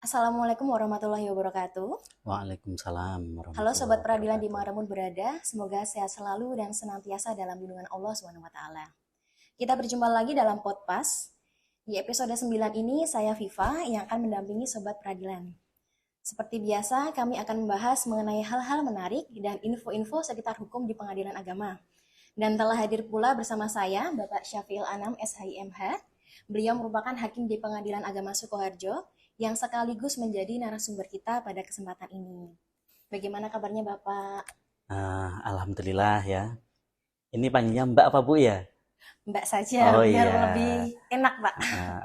Assalamualaikum warahmatullahi wabarakatuh. Waalaikumsalam Halo warahmatullahi Sobat Peradilan wabarakatuh. dimanapun berada, semoga sehat selalu dan senantiasa dalam lindungan Allah SWT. Kita berjumpa lagi dalam podcast. Di episode 9 ini saya Viva yang akan mendampingi Sobat Peradilan. Seperti biasa, kami akan membahas mengenai hal-hal menarik dan info-info sekitar hukum di pengadilan agama. Dan telah hadir pula bersama saya, Bapak Syafiul Anam SHIMH. Beliau merupakan hakim di Pengadilan Agama Sukoharjo yang sekaligus menjadi narasumber kita pada kesempatan ini. Bagaimana kabarnya Bapak? Alhamdulillah ya. Ini panggilnya Mbak apa Bu ya? Mbak saja, Oh biar iya. lebih enak Pak.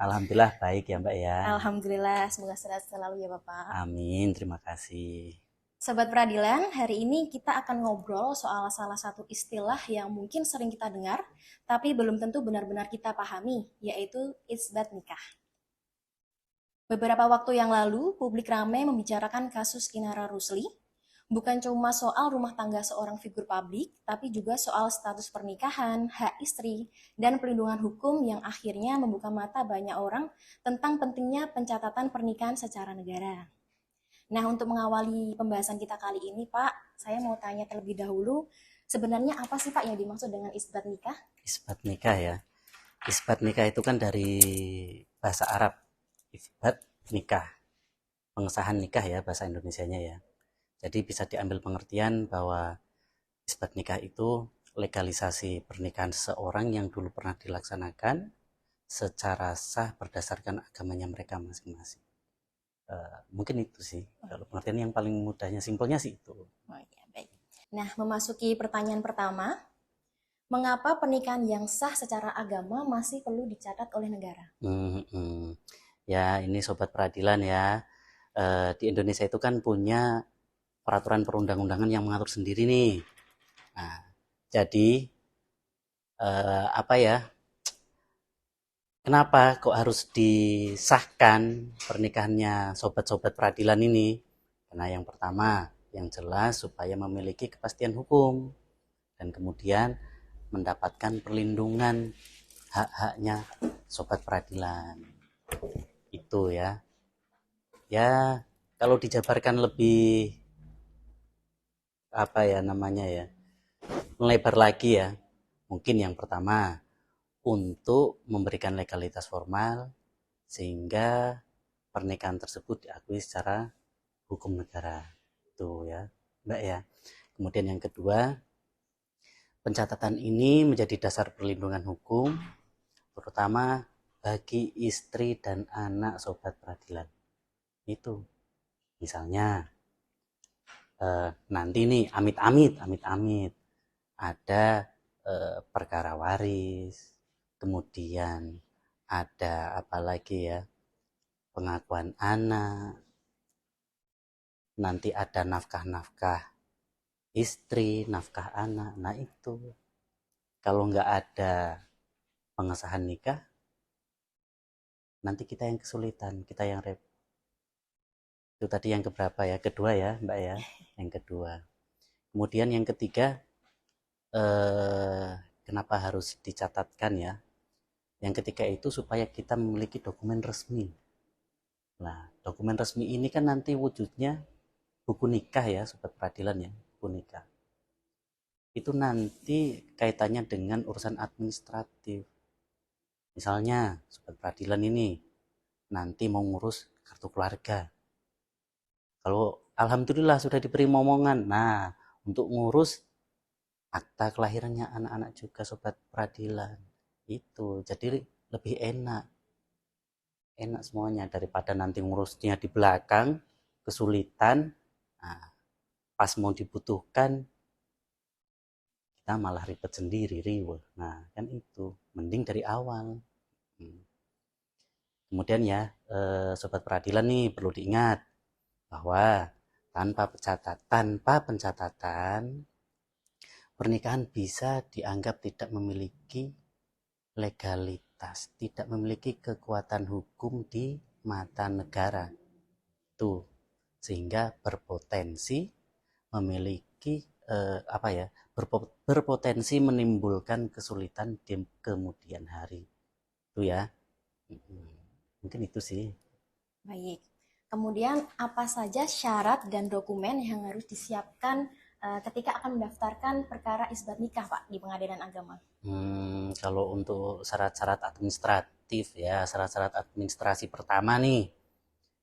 Alhamdulillah baik ya Mbak ya. Alhamdulillah, semoga sehat selalu ya Bapak. Amin, terima kasih. Sobat Peradilan, hari ini kita akan ngobrol soal salah satu istilah yang mungkin sering kita dengar, tapi belum tentu benar-benar kita pahami, yaitu isbat nikah. Beberapa waktu yang lalu, publik ramai membicarakan kasus Inara Rusli, bukan cuma soal rumah tangga seorang figur publik, tapi juga soal status pernikahan, hak istri, dan pelindungan hukum yang akhirnya membuka mata banyak orang tentang pentingnya pencatatan pernikahan secara negara. Nah, untuk mengawali pembahasan kita kali ini, Pak, saya mau tanya terlebih dahulu, sebenarnya apa sih Pak yang dimaksud dengan isbat nikah? Isbat nikah ya. Isbat nikah itu kan dari bahasa Arab. Isbat nikah. Pengesahan nikah ya bahasa Indonesianya ya. Jadi bisa diambil pengertian bahwa isbat nikah itu legalisasi pernikahan seseorang yang dulu pernah dilaksanakan secara sah berdasarkan agamanya mereka masing-masing. Mungkin itu sih kalau pengertian yang paling mudahnya, simpelnya sih itu. Oh, ya, baik. Nah, memasuki pertanyaan pertama, mengapa pernikahan yang sah secara agama masih perlu dicatat oleh negara? Ya ini sobat peradilan ya, di Indonesia itu kan punya peraturan perundang-undangan yang mengatur sendiri nih. Nah, jadi apa ya, kenapa kok harus disahkan pernikahannya sobat-sobat peradilan ini? Karena yang pertama, yang jelas supaya memiliki kepastian hukum dan kemudian mendapatkan perlindungan hak-haknya sobat peradilan. Itu ya. Ya, kalau dijabarkan lebih apa ya namanya ya, melebar lagi ya. Mungkin yang pertama untuk memberikan legalitas formal sehingga pernikahan tersebut diakui secara hukum negara. Itu ya, Mbak ya. Kemudian yang kedua, pencatatan ini menjadi dasar perlindungan hukum terutama bagi istri dan anak sobat peradilan. Itu misalnya nanti nih amit-amit ada perkara waris, kemudian ada apa lagi ya, pengakuan anak, nanti ada nafkah-nafkah istri, nafkah anak. Nah itu kalau nggak ada pengesahan nikah, nanti kita yang kesulitan, kita yang repot. Itu tadi yang keberapa ya? Kedua ya Mbak ya, yang kedua. Kemudian yang ketiga, kenapa harus dicatatkan ya? Yang ketiga itu supaya kita memiliki dokumen resmi. Nah, dokumen resmi ini kan nanti wujudnya buku nikah ya, sobat peradilan ya, buku nikah. Itu nanti kaitannya dengan urusan administratif. Misalnya, sobat peradilan ini nanti mau ngurus kartu keluarga. Kalau alhamdulillah sudah diberi momongan, nah untuk ngurus akta kelahirannya anak-anak juga sobat peradilan. Itu jadi lebih enak semuanya daripada nanti ngurusnya di belakang kesulitan. Nah, pas mau dibutuhkan kita malah ribet sendiri, riweh. Nah kan itu mending dari awal. Kemudian ya sobat peradilan nih perlu diingat bahwa tanpa pencatatan pernikahan bisa dianggap tidak memiliki legalitas, tidak memiliki kekuatan hukum di mata negara. Tuh, sehingga berpotensi memiliki apa ya? Berpotensi menimbulkan kesulitan di kemudian hari. Itu ya. Mungkin itu sih. Baik. Kemudian apa saja syarat dan dokumen yang harus disiapkan ketika akan mendaftarkan perkara isbat nikah, Pak, di Pengadilan Agama? Kalau untuk syarat-syarat administratif ya, syarat-syarat administrasi pertama nih,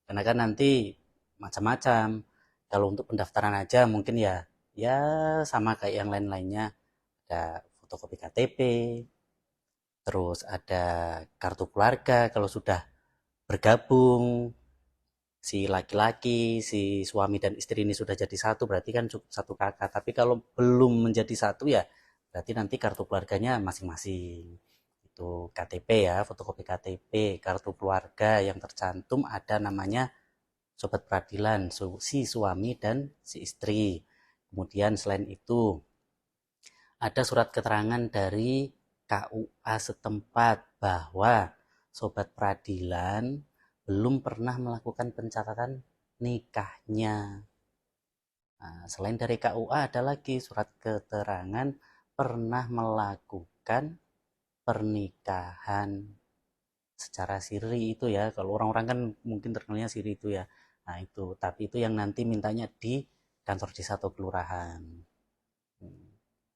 karena kan nanti macam-macam. Kalau untuk pendaftaran aja mungkin ya sama kayak yang lain-lainnya. Ada fotokopi KTP, terus ada kartu keluarga kalau sudah bergabung si laki-laki, si suami dan istri ini sudah jadi satu, berarti kan cukup satu kakak. Tapi kalau belum menjadi satu ya, berarti nanti kartu keluarganya masing-masing. Itu KTP ya, fotokopi KTP, kartu keluarga yang tercantum ada namanya sobat peradilan, si suami dan si istri. Kemudian selain itu, ada surat keterangan dari KUA setempat bahwa sobat peradilan belum pernah melakukan pencatatan nikahnya. Nah, selain dari KUA ada lagi surat keterangan pernah melakukan pernikahan secara siri itu ya. Kalau orang-orang kan mungkin terkenalnya siri itu ya. Nah itu, tapi itu yang nanti mintanya di kantor desa atau kelurahan.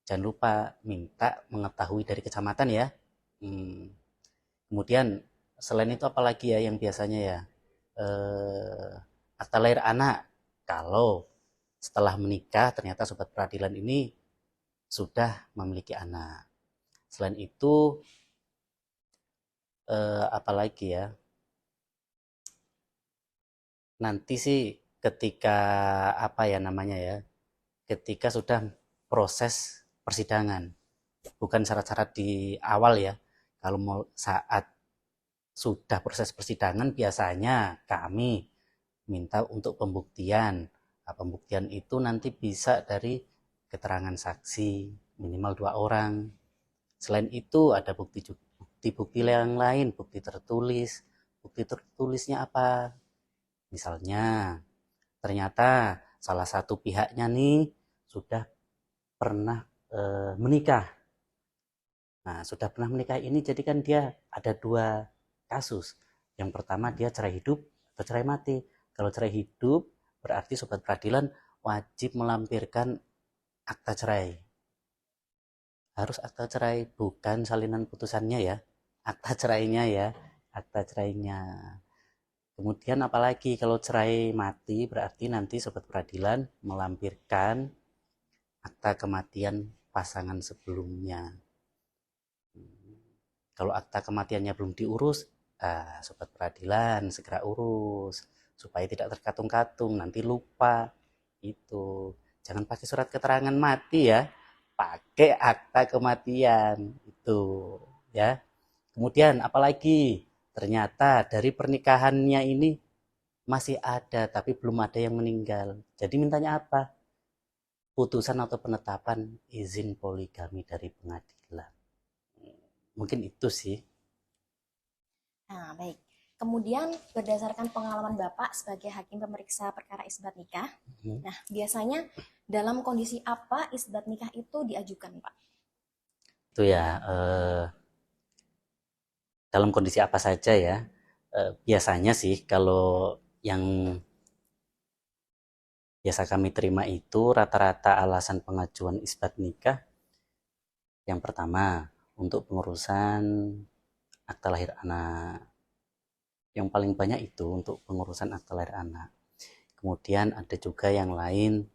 Jangan lupa minta mengetahui dari kecamatan ya. Kemudian selain itu apalagi ya yang biasanya ya, akta lahir anak. Kalau setelah menikah ternyata sobat peradilan ini sudah memiliki anak. Selain itu apalagi ya, nanti sih ketika apa ya namanya ya, ketika sudah proses persidangan, bukan syarat-syarat di awal ya. Kalau mau saat sudah proses persidangan biasanya kami minta untuk pembuktian. Nah, pembuktian itu nanti bisa dari keterangan saksi minimal 2 orang. Selain itu ada bukti-bukti yang lain, bukti tertulis. Bukti tertulisnya apa? Misalnya ternyata salah satu pihaknya nih sudah pernah menikah. Nah, sudah pernah menikah ini jadi kan dia ada 2 kasus. Yang pertama dia cerai hidup atau cerai mati. Kalau cerai hidup berarti sobat peradilan wajib melampirkan akta cerai. Harus akta cerai, bukan salinan putusannya ya. Akta cerainya ya, akta cerainya. Kemudian apalagi kalau cerai mati berarti nanti sobat peradilan melampirkan akta kematian pasangan sebelumnya. Kalau akta kematiannya belum diurus, sobat peradilan segera urus supaya tidak terkatung-katung, nanti lupa. Itu. Jangan pakai surat keterangan mati ya. Pakai akta kematian itu ya. Kemudian apalagi? Ternyata dari pernikahannya ini masih ada tapi belum ada yang meninggal. Jadi mintanya apa? Putusan atau penetapan izin poligami dari pengadilan. Mungkin itu sih. Nah, baik. Kemudian berdasarkan pengalaman Bapak sebagai hakim pemeriksa perkara isbat nikah, nah biasanya dalam kondisi apa isbat nikah itu diajukan, Pak? Itu ya, dalam kondisi apa saja ya. Biasanya sih kalau yang biasa kami terima itu rata-rata alasan pengajuan isbat nikah. Yang pertama, untuk pengurusan akta lahir anak. Yang paling banyak itu untuk pengurusan akta lahir anak. Kemudian ada juga yang lain,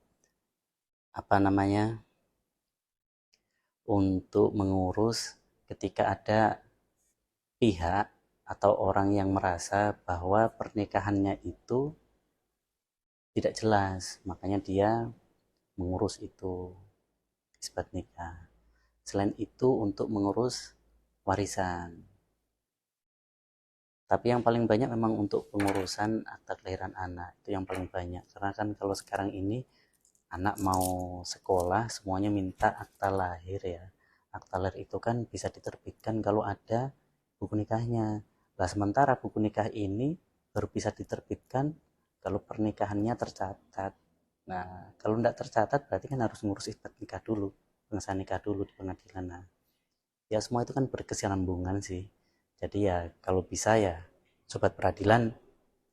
apa namanya, untuk mengurus ketika ada pihak atau orang yang merasa bahwa pernikahannya itu tidak jelas, makanya dia mengurus itu isbat nikah. Selain itu untuk mengurus warisan. Tapi yang paling banyak memang untuk pengurusan akta kelahiran anak, itu yang paling banyak. Karena kan kalau sekarang ini anak mau sekolah semuanya minta akta lahir ya. Akta lahir itu kan bisa diterbitkan kalau ada buku nikahnya. Nah, sementara buku nikah ini baru bisa diterbitkan kalau pernikahannya tercatat. Nah, kalau tidak tercatat berarti kan harus ngurus isbat nikah dulu, pengesahan nikah dulu di pengadilan. Nah, ya semua itu kan berkesinambungan sih. Jadi ya kalau bisa ya sobat peradilan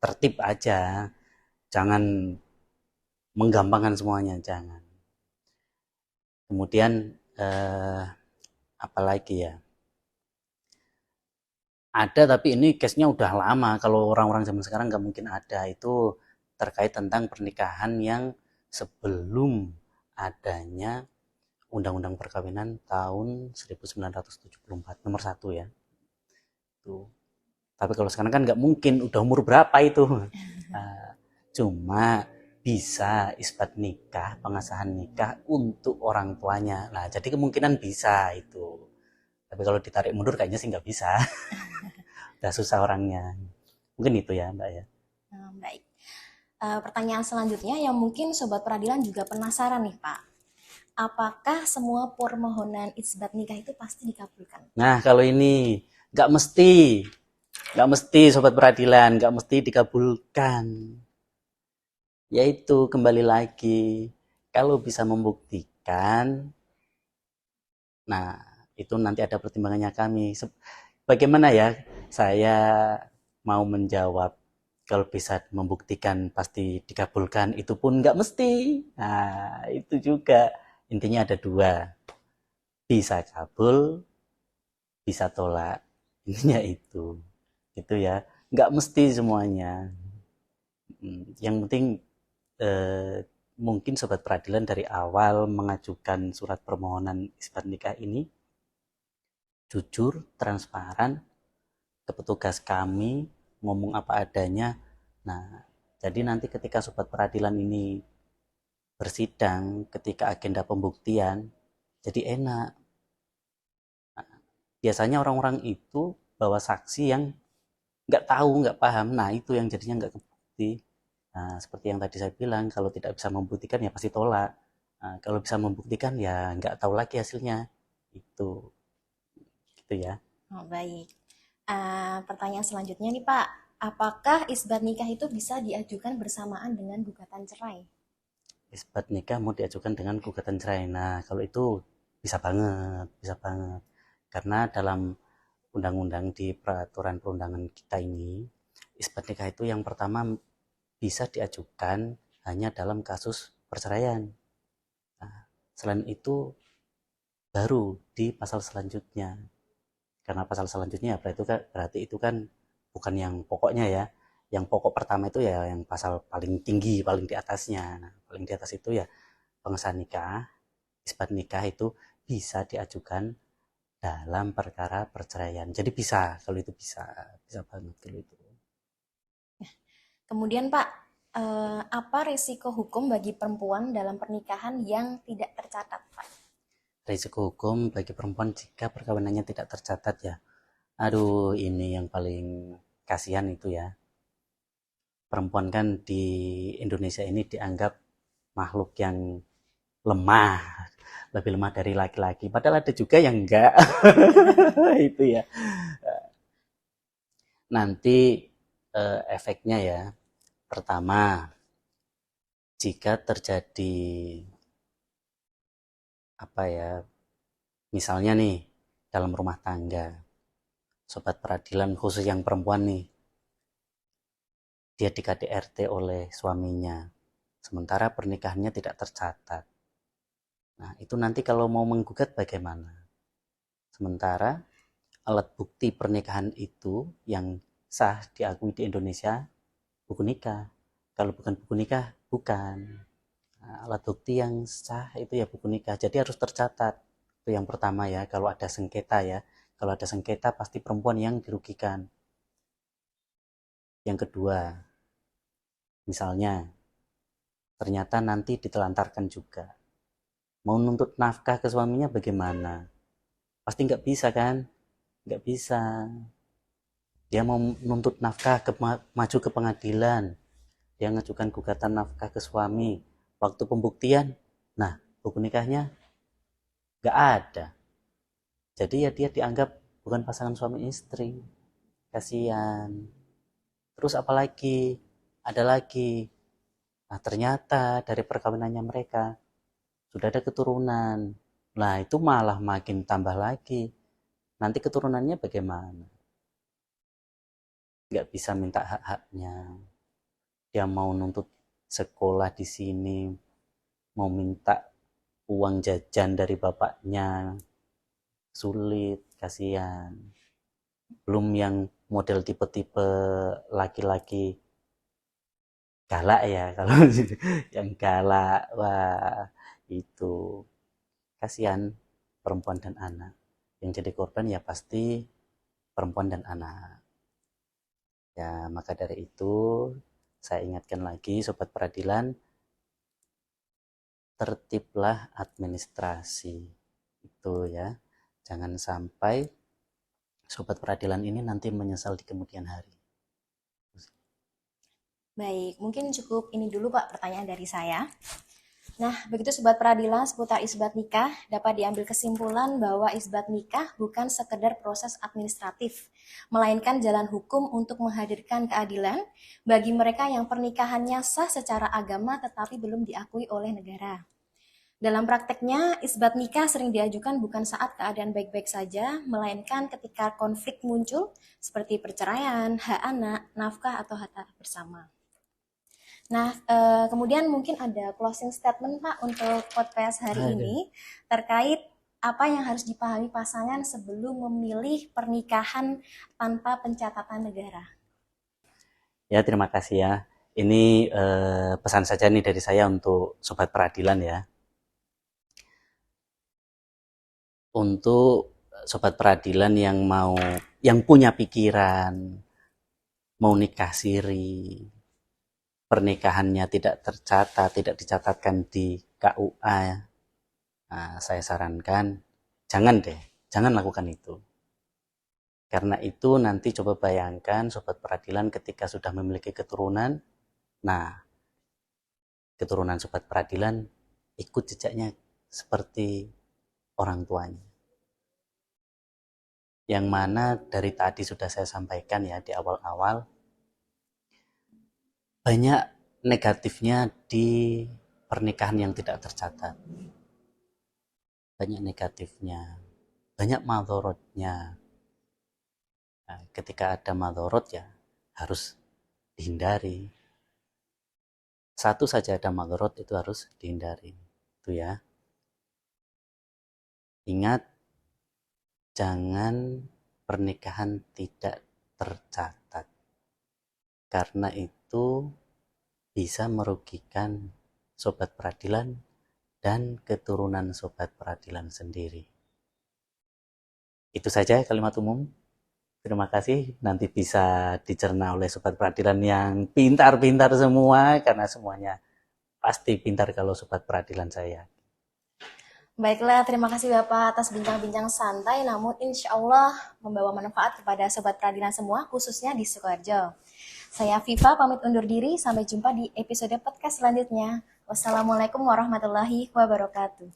tertib aja. Jangan menggampangkan semuanya, jangan. Kemudian apalagi ya, ada tapi ini case-nya udah lama, kalau orang-orang zaman sekarang nggak mungkin ada, itu terkait tentang pernikahan yang sebelum adanya Undang-Undang Perkawinan tahun 1974 nomor 1 ya. Tuh. Tapi kalau sekarang kan nggak mungkin, udah umur berapa itu. Nah, cuma bisa isbat nikah, pengesahan nikah untuk orang tuanya. Nah, jadi kemungkinan bisa itu. Tapi kalau ditarik mundur kayaknya sih nggak bisa. Udah susah orangnya. Mungkin itu ya, Mbak ya. Baik. Pertanyaan selanjutnya yang mungkin Sobat Peradilan juga penasaran nih Pak. Apakah semua permohonan isbat nikah itu pasti dikabulkan? Nah, kalau ini nggak mesti. Nggak mesti, Sobat Peradilan. Nggak mesti dikabulkan. Yaitu kembali lagi. Kalau bisa membuktikan, nah itu nanti ada pertimbangannya kami. Bagaimana ya saya mau menjawab kalau bisa membuktikan pasti dikabulkan, itu pun nggak mesti. Nah, itu juga intinya ada dua, bisa kabul, bisa tolak. Intinya itu ya, nggak mesti semuanya. Yang penting mungkin Sobat Peradilan dari awal mengajukan surat permohonan isbat nikah ini jujur, transparan ke petugas kami, ngomong apa adanya. Nah, jadi nanti ketika Sobat Peradilan ini bersidang, ketika agenda pembuktian, jadi enak. Nah, biasanya orang-orang itu bawa saksi yang nggak tahu, nggak paham. Nah, itu yang jadinya nggak kebukti. Nah, seperti yang tadi saya bilang, kalau tidak bisa membuktikan ya pasti tolak. Nah, kalau bisa membuktikan ya nggak tahu lagi hasilnya. Itu, gitu ya. Baik. Pertanyaan selanjutnya nih Pak. Apakah isbat nikah itu bisa diajukan bersamaan dengan gugatan cerai? Isbat nikah mau diajukan dengan gugatan cerai. Nah, kalau itu bisa banget, bisa banget. Karena dalam undang-undang di peraturan perundangan kita ini, isbat nikah itu yang pertama bisa diajukan hanya dalam kasus perceraian. Nah, selain itu baru di pasal selanjutnya. Karena pasal selanjutnya berarti itu kan bukan yang pokoknya ya. Yang pokok pertama itu ya yang pasal paling tinggi, paling di atasnya. Nah, paling di atas itu ya pengesahan nikah, isbat nikah itu bisa diajukan dalam perkara perceraian. Jadi bisa, kalau itu bisa banget kalau itu. Kemudian Pak, apa risiko hukum bagi perempuan dalam pernikahan yang tidak tercatat Pak? Risiko hukum bagi perempuan jika perkawinannya tidak tercatat ya. Aduh, ini yang paling kasihan itu ya. Perempuan kan di Indonesia ini dianggap makhluk yang lemah, lebih lemah dari laki-laki. Padahal ada juga yang enggak. Itu ya. Nanti efeknya ya. Pertama, jika terjadi apa ya, misalnya nih dalam rumah tangga, Sobat Peradilan khusus yang perempuan nih, dia di KDRT oleh suaminya, sementara pernikahannya tidak tercatat. Nah, itu nanti kalau mau menggugat bagaimana? Sementara alat bukti pernikahan itu yang sah diakui di Indonesia buku nikah. Kalau bukan buku nikah, bukan. Nah, alat bukti yang sah itu ya buku nikah. Jadi harus tercatat. Itu yang pertama ya, kalau ada sengketa ya. Kalau ada sengketa pasti perempuan yang dirugikan. Yang kedua, misalnya ternyata nanti ditelantarkan juga. Mau nuntut nafkah ke suaminya bagaimana? Pasti nggak bisa kan? Nggak bisa. Dia mau nuntut nafkah maju ke pengadilan. Dia ngajukan gugatan nafkah ke suami. Waktu pembuktian, nah buku nikahnya nggak ada. Jadi ya dia dianggap bukan pasangan suami istri. Kasihan. Terus apalagi? Ada lagi. Nah ternyata dari perkawinannya mereka sudah ada keturunan. Nah itu malah makin tambah lagi. Nanti keturunannya bagaimana? Nggak bisa minta hak-haknya. Dia mau nuntut sekolah di sini mau minta uang jajan dari bapaknya sulit, kasihan. Belum yang model tipe-tipe laki-laki galak ya, kalau yang galak, wah itu kasihan perempuan dan anak. Yang jadi korban ya pasti perempuan dan anak. Ya, maka dari itu saya ingatkan lagi sobat peradilan, tertiblah administrasi. Itu ya. Jangan sampai sobat peradilan ini nanti menyesal di kemudian hari. Baik, mungkin cukup ini dulu Pak pertanyaan dari saya. Nah, begitu Sobat Peradilan seputar isbat nikah, dapat diambil kesimpulan bahwa isbat nikah bukan sekedar proses administratif, melainkan jalan hukum untuk menghadirkan keadilan bagi mereka yang pernikahannya sah secara agama tetapi belum diakui oleh negara. Dalam prakteknya, isbat nikah sering diajukan bukan saat keadaan baik-baik saja, melainkan ketika konflik muncul seperti perceraian, hak anak, nafkah, atau harta bersama. Nah, kemudian mungkin ada closing statement Pak untuk podcast hari ini terkait apa yang harus dipahami pasangan sebelum memilih pernikahan tanpa pencatatan negara. Ya, terima kasih ya. Ini pesan saja nih dari saya untuk sobat peradilan ya. Untuk sobat peradilan yang punya pikiran mau nikah siri, pernikahannya tidak tercatat, tidak dicatatkan di KUA, nah, saya sarankan jangan lakukan itu. Karena itu nanti coba bayangkan sobat peradilan ketika sudah memiliki keturunan, nah keturunan sobat peradilan ikut jejaknya seperti orang tuanya. Yang mana dari tadi sudah saya sampaikan ya di awal-awal, banyak negatifnya di pernikahan yang tidak tercatat. Banyak negatifnya, banyak madorotnya. Nah, ketika ada madorot ya harus dihindari. Satu saja ada madorot itu harus dihindari. Itu ya. Ingat, jangan pernikahan tidak tercatat. Karena itu bisa merugikan sobat peradilan dan keturunan sobat peradilan sendiri. Itu saja kalimat umum. Terima kasih, nanti bisa dicerna oleh sobat peradilan yang pintar-pintar semua, karena semuanya pasti pintar kalau sobat peradilan saya. Baiklah, terima kasih Bapak atas bincang-bincang santai namun insya Allah membawa manfaat kepada sobat peradilan semua, khususnya di Sukoharjo. Saya Viva pamit undur diri, sampai jumpa di episode podcast selanjutnya. Wassalamualaikum warahmatullahi wabarakatuh.